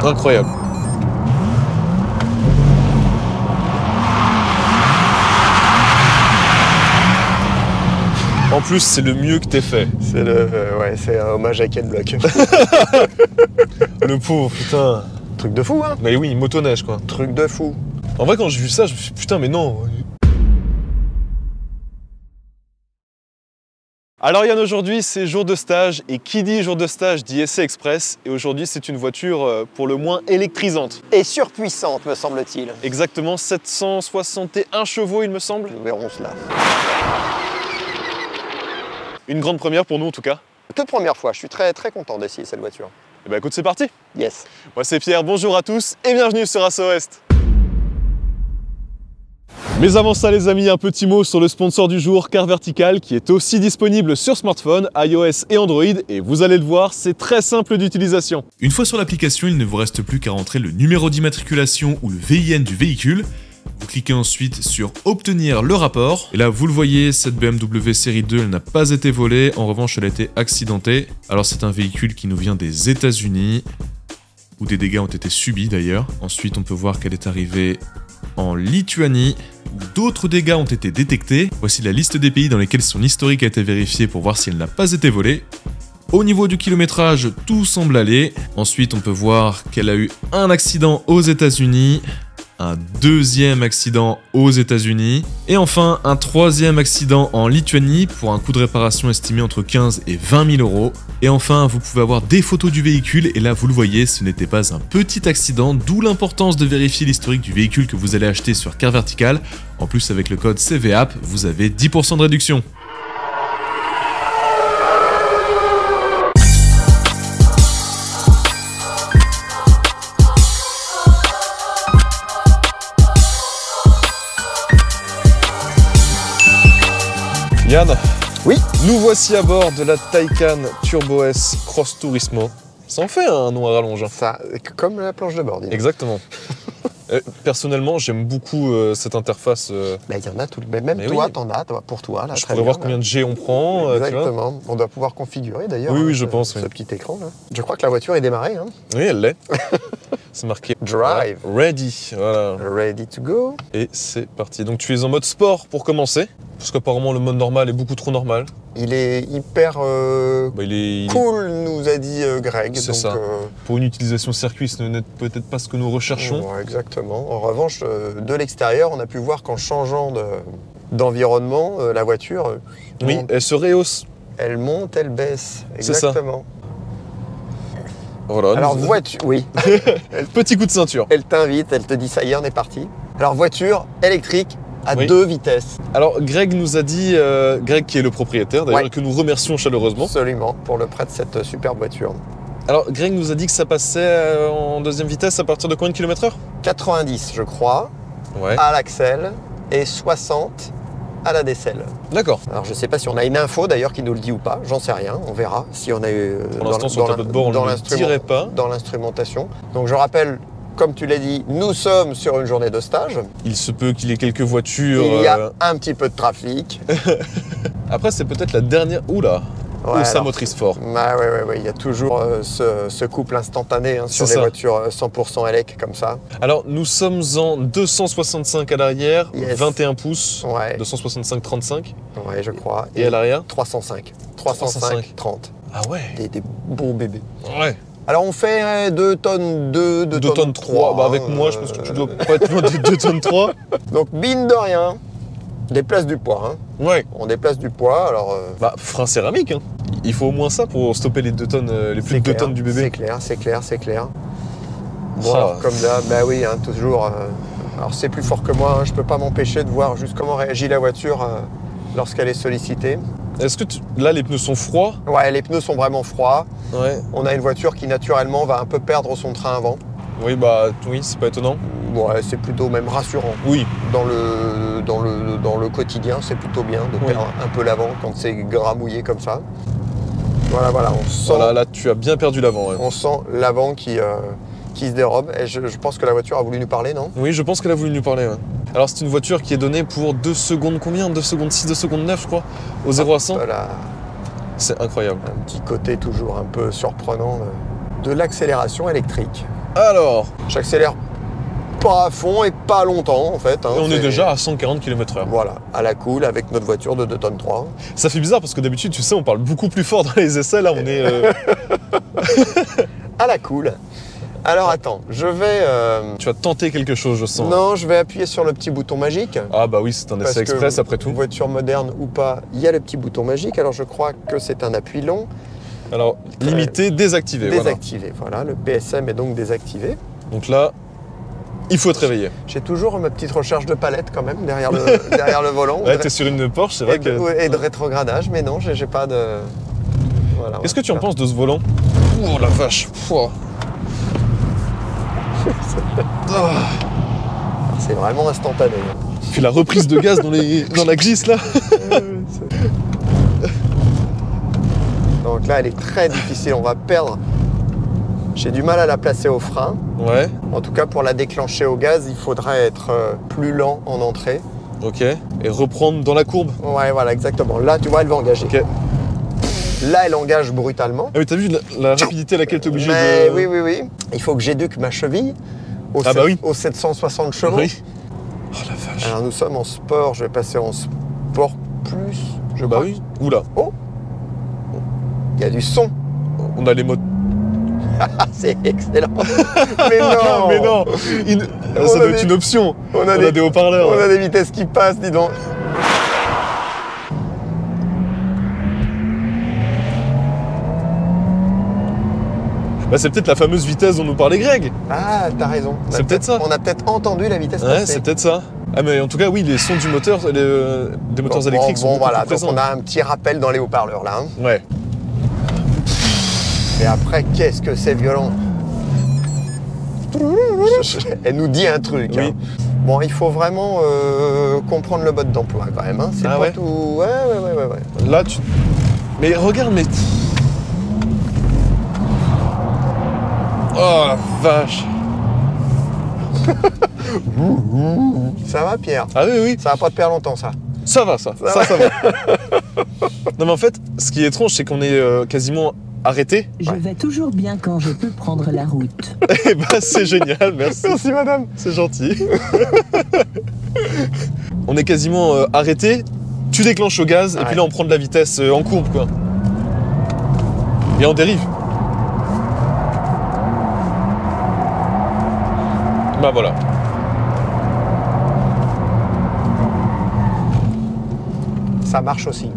Incroyable. En plus, c'est le mieux que t'aies fait. C'est ouais, c'est un hommage à Ken Block. Le pauvre, putain. Truc de fou, hein. Mais oui, motoneige, quoi. Truc de fou. En vrai, quand j'ai vu ça, je me suis dit, putain, mais non. Alors Yann, aujourd'hui c'est jour de stage, et qui dit jour de stage dit essai express, et aujourd'hui c'est une voiture pour le moins électrisante. Et surpuissante, me semble-t-il. Exactement 761 chevaux il me semble. Nous verrons cela. Une grande première pour nous en tout cas. Toute première fois, je suis très content d'essayer cette voiture. Et bah écoute, c'est parti. Yes. Moi c'est Pierre, bonjour à tous et bienvenue sur Asso West. Mais avant ça les amis, un petit mot sur le sponsor du jour, Car Vertical, qui est aussi disponible sur smartphone, iOS et Android, et vous allez le voir, c'est très simple d'utilisation. Une fois sur l'application, il ne vous reste plus qu'à rentrer le numéro d'immatriculation ou le VIN du véhicule. Vous cliquez ensuite sur obtenir le rapport. Et là, vous le voyez, cette BMW série 2, elle n'a pas été volée. En revanche, elle a été accidentée. Alors, c'est un véhicule qui nous vient des États-Unis, où des dégâts ont été subis d'ailleurs. Ensuite, on peut voir qu'elle est arrivée en Lituanie, où d'autres dégâts ont été détectés. Voici la liste des pays dans lesquels son historique a été vérifié pour voir si elle n'a pas été volée. Au niveau du kilométrage, tout semble aller. Ensuite, on peut voir qu'elle a eu un accident aux États-Unis, un deuxième accident aux États-Unis, et enfin un troisième accident en Lituanie pour un coût de réparation estimé entre 15 et 20 000 euros. Et enfin, vous pouvez avoir des photos du véhicule, et là vous le voyez, ce n'était pas un petit accident, d'où l'importance de vérifier l'historique du véhicule que vous allez acheter sur Car Vertical. En plus, avec le code CVAP, vous avez 10% de réduction. Yann, Oui. Nous voici à bord de la Taycan Turbo S Cross Turismo. Ça en fait un nom à rallonge. Hein. Ça, comme la planche de bord, dis donc. Exactement. Personnellement, j'aime beaucoup cette interface. Bah, il y en a tout. Même Mais toi, oui. t'en as, pour toi. Là, Je très pourrais voir bien, combien là. de G on prend. Tu vois. Exactement. On doit pouvoir configurer d'ailleurs. Oui, oui, hein, je pense, ce oui. petit écran là. Je crois que la voiture est démarrée. Hein. Oui, elle l'est. C'est marqué Drive. Ready. Voilà. Ready to go. Et c'est parti. Donc tu es en mode sport pour commencer. Parce qu'apparemment le mode normal est beaucoup trop normal. Il est hyper Il est cool, nous a dit Greg. C'est donc, ça. Pour une utilisation circuit, ce n'est peut-être pas ce que nous recherchons. ouais, exactement. En revanche, de l'extérieur, on a pu voir qu'en changeant d'environnement, la voiture, Oui, elle se rehausse. elle monte, elle baisse. C'est ça. Exactement. Voilà. Alors voiture, oui. Petit coup de ceinture. Elle t'invite, elle te dit ça y est, on est parti. Alors voiture électrique à Oui. 2 vitesses. Alors Greg nous a dit, Greg qui est le propriétaire d'ailleurs, Ouais. que nous remercions chaleureusement. Absolument, pour le prêt de cette superbe voiture. Alors Greg nous a dit que ça passait en deuxième vitesse à partir de combien de kilomètres/heure? 90, je crois, Ouais. à l'axel et 60 à la décelle. D'accord. Alors je sais pas si on a une info d'ailleurs qui nous le dit ou pas, j'en sais rien, on verra si on a eu Pour l'instant sur le tableau de bord on ne le dirait pas. dans l'instrumentation. Donc je rappelle, comme tu l'as dit, nous sommes sur une journée de stage. Il se peut qu'il y ait quelques voitures. Il y a un petit peu de trafic. Après c'est peut-être la dernière. Oula. Ouais, Ça alors, motrice fort. bah, ouais, il y a toujours ce couple instantané hein, sur C'est les ça. voitures 100% élec comme ça. Alors nous sommes en 265 à l'arrière, Yes. 21 pouces, Ouais, 265-35. ouais, je crois. Et à l'arrière 305. 305. 30. Ah ouais. Des beaux bébés. Ouais. Alors on fait 2 tonnes 2, 2 tonnes 3. Bah avec moi je pense que tu dois pas être loin de 2 tonnes 3. Donc mine de rien, déplace du poids. Hein. Ouais. On déplace du poids, alors... Bah frein céramique. Hein. Il faut au moins ça pour stopper les 2 tonnes, les plus de 2 tonnes du bébé. C'est clair. Bon, Ah. alors, comme d'hab, bah oui, hein, toujours... alors c'est plus fort que moi, hein, je peux pas m'empêcher de voir juste comment réagit la voiture lorsqu'elle est sollicitée. Est-ce que là les pneus sont froids? Ouais, les pneus sont vraiment froids. Ouais. On a une voiture qui naturellement va un peu perdre son train avant. Oui bah oui, c'est pas étonnant. Ouais, c'est plutôt même rassurant. Oui. Dans le quotidien, c'est plutôt bien de Oui. perdre un peu l'avant quand c'est gras mouillé comme ça. Voilà, on sent, Voilà, là tu as bien perdu l'avant. Ouais. on sent l'avant qui se dérobe. Et je pense que la voiture a voulu nous parler, non? Oui, je pense qu'elle a voulu nous parler. Ouais. Alors c'est une voiture qui est donnée pour 2 secondes combien? 2 secondes 6, 2 secondes 9 je crois, au 0 à 100. Voilà, C'est incroyable. un petit côté toujours un peu surprenant de l'accélération électrique. Alors, J'accélère pas à fond et pas longtemps en fait. Hein, on est déjà à 140 km/h. Voilà, à la cool avec notre voiture de 2 tonnes 3. Ça fait bizarre parce que d'habitude, tu sais, on parle beaucoup plus fort dans les essais. Là, on est. À la cool. Alors attends, je vais... Tu vas tenter quelque chose, je sens. Non, je vais appuyer sur le petit bouton magique. Ah bah oui, c'est un Parce essai express que, après tout. voiture moderne ou pas, il y a le petit bouton magique. Alors je crois que c'est un appui long. Alors, limité, désactivé. Désactivé, voilà. Le PSM est donc désactivé. Donc là, il faut te réveiller. J'ai toujours ma petite recherche de palette quand même derrière le, derrière le volant. Ouais, t'es sur une Porsche, c'est vrai que... Et de rétrogradage, mais non, j'ai pas de... Voilà, Qu'est-ce que tu en penses de ce volant? Oh la vache. Pouah. C'est vraiment instantané. Puis la reprise de gaz dans la glisse là. Donc là, elle est très difficile, on va perdre. J'ai du mal à la placer au frein. Ouais, En tout cas, pour la déclencher au gaz, il faudrait être plus lent en entrée. ok. Et reprendre dans la courbe. Ouais, voilà, exactement. Là, tu vois, elle va engager. Ok. Là, elle engage brutalement. Ah mais t'as vu la rapidité à laquelle t'es obligé Mais de... oui, oui, oui. Il faut que j'éduque ma cheville au, Ah bah oui. au 760 chevaux. Oui. Oh la vache. Alors, nous sommes en sport. Je vais passer en sport plus. Je Bah crois. oui. Oula. Oh, il y a du son. On a les modes. Ah, c'est excellent. Mais non. mais non. On Ça a doit être des- une option. On On a des haut-parleurs. On a des vitesses qui passent, dis donc. Bah c'est peut-être la fameuse vitesse dont nous parlait Greg. Ah, t'as raison. On a C'est peut-être ça. On a peut-être entendu la vitesse Ouais, passer. c'est peut-être ça. Ah mais en tout cas, oui, les sons du moteur, des moteurs électriques sont beaucoup voilà, plus présents. donc on a un petit rappel dans les haut-parleurs là. Hein. Ouais. Mais après, qu'est-ce que c'est violent. Elle nous dit un truc. Oui. Hein. Bon, il faut vraiment comprendre le mode d'emploi quand même. Hein. C'est Ah pas ouais. tout. Ouais. Là, tu... Mais regarde, mais... Oh la vache. Ça va, Pierre? Ah oui, oui. Ça va pas te perdre longtemps, ça. Ça va, ça va. Non mais en fait, ce qui est étrange, c'est qu'on est quasiment arrêté. Je vais toujours bien quand je peux prendre la route. Et bah c'est génial, merci. Merci, madame. C'est gentil. On est quasiment arrêté, tu déclenches au gaz, et Ouais. puis là on prend de la vitesse en courbe, quoi. Et on dérive. Bah voilà. Ça marche aussi.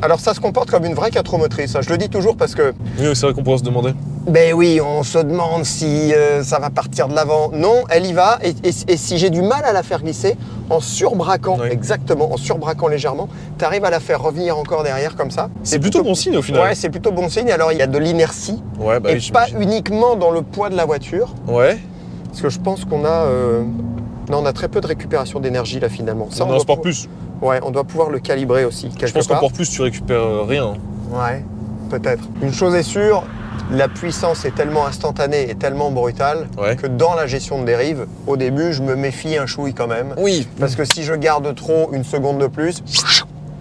Alors ça se comporte comme une vraie 4 motrices. Je le dis toujours parce que, Oui, c'est vrai qu'on pourrait se demander. ben oui, on se demande si ça va partir de l'avant. Non, elle y va. Et si j'ai du mal à la faire glisser, en surbraquant, Oui. exactement, en surbraquant légèrement, tu arrives à la faire revenir encore derrière comme ça. C'est plutôt bon signe au final. Ouais, c'est plutôt bon signe. Alors il y a de l'inertie. Ouais, bah et oui, pas j'imagine. uniquement dans le poids de la voiture. Ouais. Parce que je pense qu'on a... non, on a très peu de récupération d'énergie là finalement. Ça, On on en doit sport pouvoir- plus. Ouais, on doit pouvoir le calibrer aussi quelque Je pense part. qu'en plus tu récupères rien. Ouais, peut-être. Une chose est sûre, la puissance est tellement instantanée et tellement brutale Ouais. que dans la gestion de dérive, au début, je me méfie un chouï quand même. Oui. Parce que si je garde trop une seconde de plus,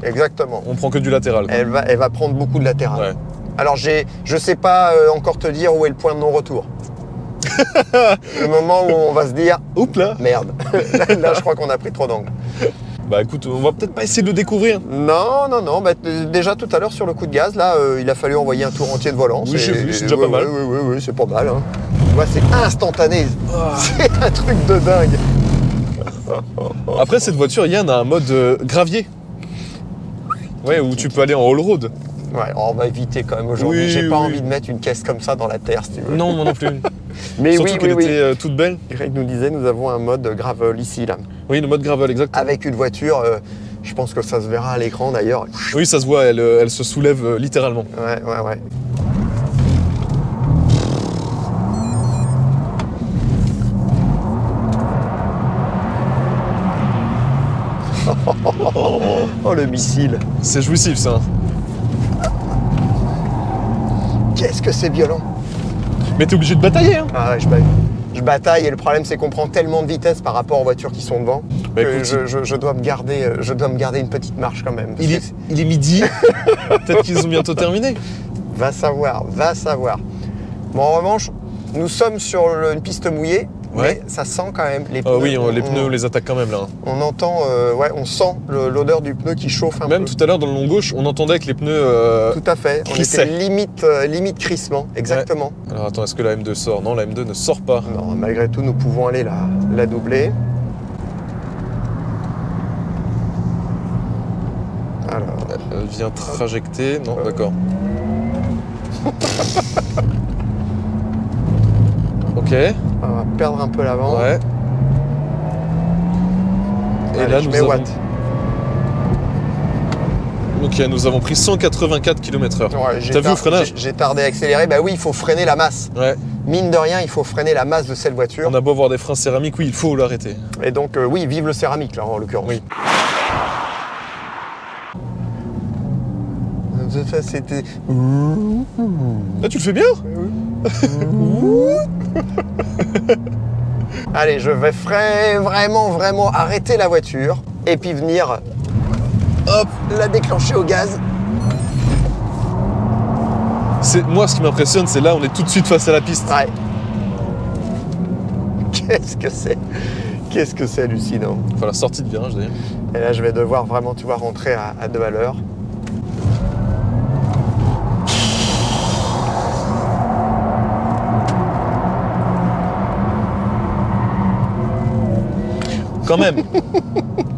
exactement, On prend que du latéral. elle va prendre beaucoup de latéral. Ouais. Alors, je sais pas encore te dire où est le point de non-retour. Le moment où on va se dire, Oups là. merde, là, je crois qu'on a pris trop d'angle. Bah écoute, on va peut-être pas essayer de le découvrir. Non. Bah, déjà tout à l'heure sur le coup de gaz, là, il a fallu envoyer un tour entier de volant. Oui, j'ai vu, c'est déjà pas mal. Oui, c'est pas mal. Hein. Tu vois, c'est instantané. Ah. C'est un truc de dingue. Après cette voiture, Yann a un mode gravier. Ouais, où tu peux aller en all-road. Ouais, on va éviter quand même aujourd'hui. Oui, J'ai pas oui. envie de mettre une caisse comme ça dans la terre, si tu veux. Non, moi non plus. Mais Surtout oui, qu'elle oui, oui. était toute belle. Greg nous disait, nous avons un mode gravel ici, là. Oui, le mode gravel, exact. Avec une voiture, je pense que ça se verra à l'écran d'ailleurs. Oui, ça se voit, elle se soulève littéralement. Ouais. Oh, le missile. C'est jouissif ça. Qu'est-ce que c'est violent. Mais t'es obligé de batailler, hein. Ah ouais, je bataille et le problème c'est qu'on prend tellement de vitesse par rapport aux voitures qui sont devant Bah, que écoute, je dois me garder une petite marche quand même. il est midi. Peut-être qu'ils ont bientôt terminé. Va savoir. Bon, en revanche, Nous sommes sur une piste mouillée, Ouais. mais ça sent quand même les Ah pneus. oui, les pneus, on les attaque quand même là. On entend, ouais, on sent l'odeur du pneu qui chauffe un Même peu. tout à l'heure dans le long gauche, on entendait que les pneus. Tout à fait. On crissaient. était limite crissement, exactement. Alors attends, est-ce que la M2 sort? Non, la M2 ne sort pas. Non, malgré tout, nous pouvons aller la doubler. Alors, Elle vient trajecter. Non, d'accord. Ok. on va perdre un peu l'avant. Ouais. Et Allez, là, je nous mets avons. Watt. Ok, nous avons pris 184 km/h. Ouais, T'as vu au freinage? J'ai tardé à accélérer. Bah oui, il faut freiner la masse. Ouais. Mine de rien, il faut freiner la masse de cette voiture. On a beau avoir des freins céramiques, oui, il faut l'arrêter. Et donc, oui, vive le céramique, là, en l'occurrence. Oui. Ça, c'était... Ah, tu le fais bien? Allez, je vais vraiment arrêter la voiture et puis venir, hop, la déclencher au gaz. Moi, ce qui m'impressionne, c'est là, on est tout de suite face à la piste. Ouais. Qu'est-ce que c'est hallucinant. Enfin, la sortie de virage d'ailleurs. Et là, je vais devoir vraiment, tu vois, rentrer à 2 à l'heure. Quand même.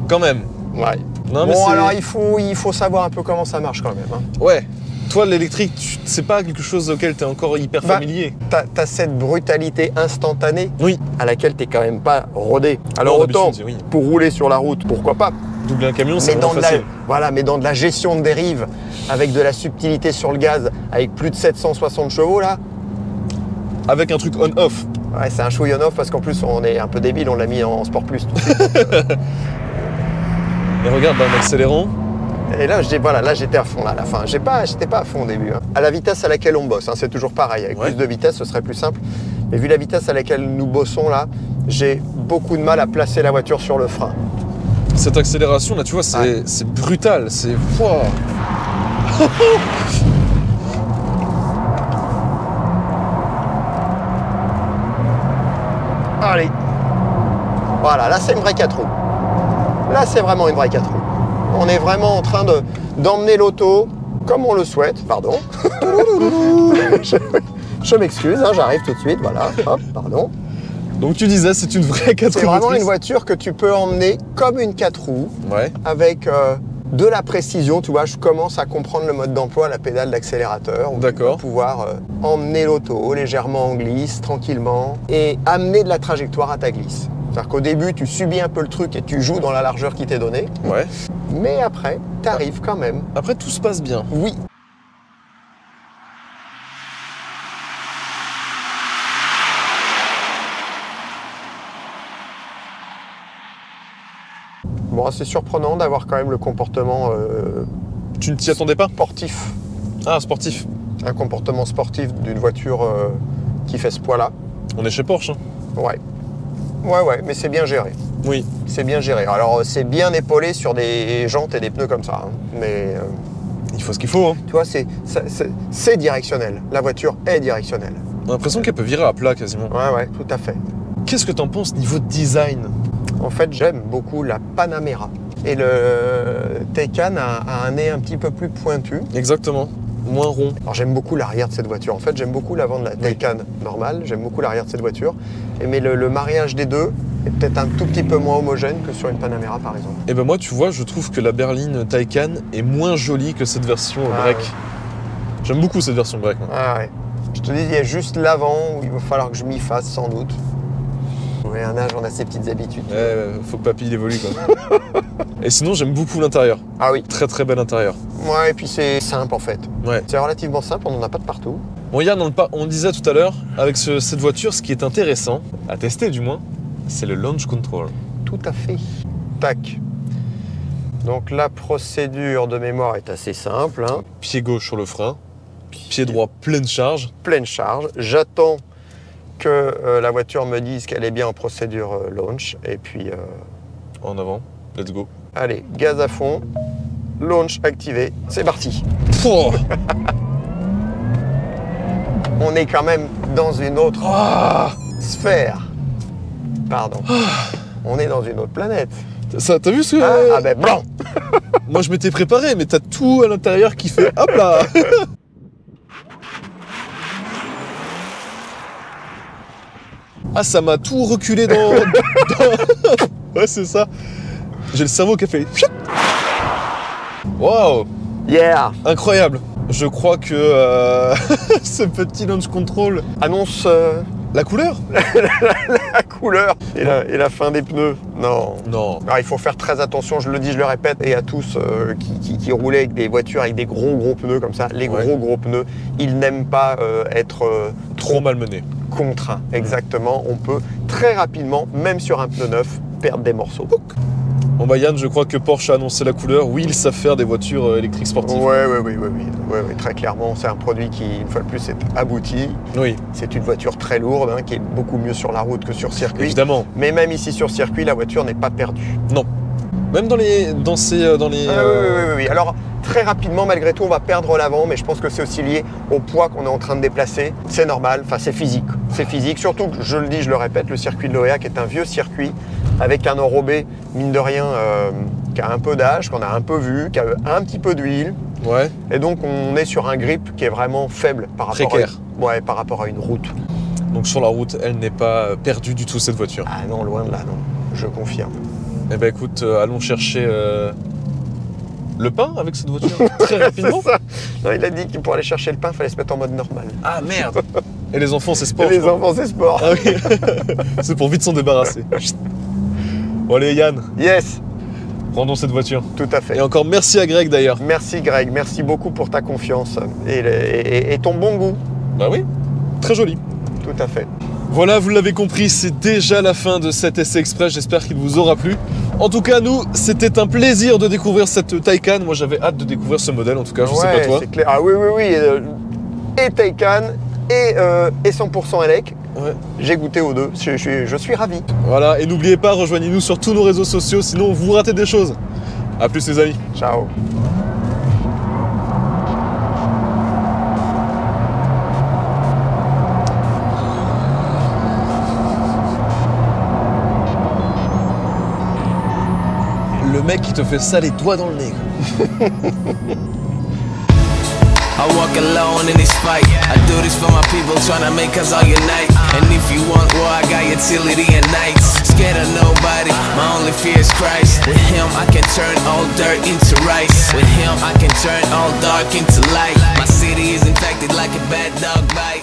Quand même. Ouais. Non, mais Bon, c'est- alors, il faut savoir un peu comment ça marche quand même. Hein. Ouais. Toi, l'électrique, c'est pas quelque chose auquel t'es encore hyper Bah, familier. T'as cette brutalité instantanée Oui. à laquelle t'es quand même pas rodé. Alors Non, autant, d'habitude, oui. pour rouler sur la route, pourquoi pas. Doubler un camion, c'est Mais dans, vraiment de la, facile. voilà, mais dans de la gestion de dérive, avec de la subtilité sur le gaz, avec plus de 760 chevaux là, Avec un truc on-off. ouais, c'est un chouille on-off parce qu'en plus on est un peu débile, on l'a mis en Sport Plus tout de suite. Et regarde, là, en accélérant, Et là, là j'étais à fond là, à la fin. J'étais pas à fond au début. Hein. À la vitesse à laquelle on bosse, hein, c'est toujours pareil. Avec Ouais. plus de vitesse, ce serait plus simple. Mais vu la vitesse à laquelle nous bossons là, j'ai beaucoup de mal à placer la voiture sur le frein. cette accélération, là, tu vois, Ouais. c'est brutal. C'est. Wow. Allez. Voilà, là c'est une vraie 4 roues. Là c'est vraiment une vraie 4 roues. On est vraiment en train d'emmener l'auto comme on le souhaite. Pardon. je m'excuse, hein, j'arrive tout de suite. Voilà, hop, pardon. Donc tu disais, c'est une vraie 4 C'est roues vraiment motrices. une voiture que tu peux emmener comme une 4 roues Ouais. avec de la précision. Tu vois, je commence à comprendre le mode d'emploi, la pédale d'accélérateur. où D'accord. tu vas pouvoir emmener l'auto légèrement en glisse, tranquillement, et amener de la trajectoire à ta glisse. C'est-à-dire qu'au début, tu subis un peu le truc et tu joues dans la largeur qui t'est donnée. Ouais. Mais après, tu arrives quand même. Après, tout se passe bien. Oui. Bon, c'est surprenant d'avoir quand même le comportement Tu ne t'y attendais pas? sportif. Ah, sportif. Un comportement sportif d'une voiture qui fait ce poids-là. On est chez Porsche. Hein. Ouais. Ouais, mais c'est bien géré. Oui. C'est bien géré. Alors, c'est bien épaulé sur des jantes et des pneus comme ça. Hein. Mais, Il faut ce qu'il faut. Hein. tu vois, c'est directionnel. La voiture est directionnelle. On a l'impression qu'elle peut virer à plat quasiment. Ouais, tout à fait. Qu'est-ce que t'en penses niveau design? En fait, j'aime beaucoup la Panamera. Et le Taycan a un nez un petit peu plus pointu. Exactement. Moins rond. Alors, j'aime beaucoup l'arrière de cette voiture. En fait, j'aime beaucoup l'avant de la Taycan normale. J'aime beaucoup l'arrière de cette voiture. Mais le mariage des deux est peut-être un tout petit peu moins homogène que sur une Panamera, par exemple. Et ben moi, tu vois, je trouve que la berline Taycan est moins jolie que cette version break. ouais. J'aime beaucoup cette version break. Moi. Ah ouais. Je te dis, il y a juste l'avant où il va falloir que je m'y fasse sans doute. Ouais, un âge, on a ses petites habitudes. Faut que papy il évolue quoi. Et sinon, j'aime beaucoup l'intérieur. Ah oui. Très très bel intérieur. Ouais, et puis c'est simple en fait. Ouais. C'est relativement simple, on n'en a pas de partout. Bon, regarde, on disait tout à l'heure, avec cette voiture, ce qui est intéressant, à tester du moins, c'est le launch control. Tout à fait. Tac. Donc la procédure de mémoire est assez simple. Hein. Pied gauche sur le frein, pied droit pleine charge. Pleine charge. J'attends que la voiture me dise qu'elle est bien en procédure launch. Et puis, En avant, let's go. allez, gaz à fond. Launch activé. C'est parti. Pouah. on est quand même dans une autre sphère. Pardon. On est dans une autre planète. Ça, t'as vu ce que... Ah ben blanc. Moi je m'étais préparé, mais t'as tout à l'intérieur qui fait hop là. Ah, ça m'a tout reculé dans... Ouais, c'est ça. J'ai le cerveau qui a fait... Waouh. Yeah. Incroyable. Je crois que ce petit launch control Annonce la couleur. la couleur et la fin des pneus. Non. Non. Alors, il faut faire très attention, je le dis, je le répète, et à tous qui roulaient avec des voitures avec des gros pneus comme ça, les gros pneus, ils n'aiment pas être Trop malmené. contraints. Exactement. On peut très rapidement, même sur un pneu neuf, perdre des morceaux. Bon bah Yann, je crois que Porsche a annoncé la couleur. Oui, ils savent faire des voitures électriques sportives. Oui, très clairement, c'est un produit qui, une fois de plus, est abouti. Oui, C'est une voiture très lourde, hein, qui est beaucoup mieux sur la route que sur circuit. évidemment. Mais même ici sur circuit, la voiture n'est pas perdue. Non. Même dans les... Oui. Alors, très rapidement, malgré tout, on va perdre l'avant, mais je pense que c'est aussi lié au poids qu'on est en train de déplacer. C'est normal, enfin, c'est physique. C'est physique, surtout que, je le dis, je le répète, le circuit de l'Oréac est un vieux circuit avec un enrobé, mine de rien, qui a un peu d'âge, qu'on a un peu vu, qui a un petit peu d'huile. Ouais. Et donc, on est sur un grip qui est vraiment faible par rapport par rapport à une route. Donc sur la route, elle n'est pas perdue du tout, cette voiture. Ah non, loin de là, non. Je confirme. Eh ben écoute, allons chercher le pain avec cette voiture très rapidement. C'est ça. Non, il a dit que pour aller chercher le pain, il fallait se mettre en mode normal. Ah merde. Et les enfants, c'est sport. Et les je crois. enfants, c'est sport. Ah oui. C'est pour vite s'en débarrasser. Bon allez Yann, Yes, rendons cette voiture. tout à fait. Et encore merci à Greg d'ailleurs. Merci Greg, merci beaucoup pour ta confiance et ton bon goût. Bah oui, très joli. Tout à fait. Voilà, vous l'avez compris, c'est déjà la fin de cet essai express, j'espère qu'il vous aura plu. En tout cas, nous, c'était un plaisir de découvrir cette Taycan. Moi, j'avais hâte de découvrir ce modèle, en tout cas, je sais pas toi. C'est clair. Ah oui. Et Taycan et 100% Elec. Ouais. J'ai goûté aux deux, je suis ravi. Voilà, et n'oubliez pas, rejoignez-nous sur tous nos réseaux sociaux, sinon vous ratez des choses. A plus les amis. Ciao. Le mec qui te fait ça les doigts dans le nez. I walk alone in this fight. I do this for my people, tryna make us all unite. And if you want war, I got utility and nights. Scared of nobody, my only fear is Christ. With him, I can turn all dirt into rice. With him, I can turn all dark into light. My city is infected like a bad dog bite.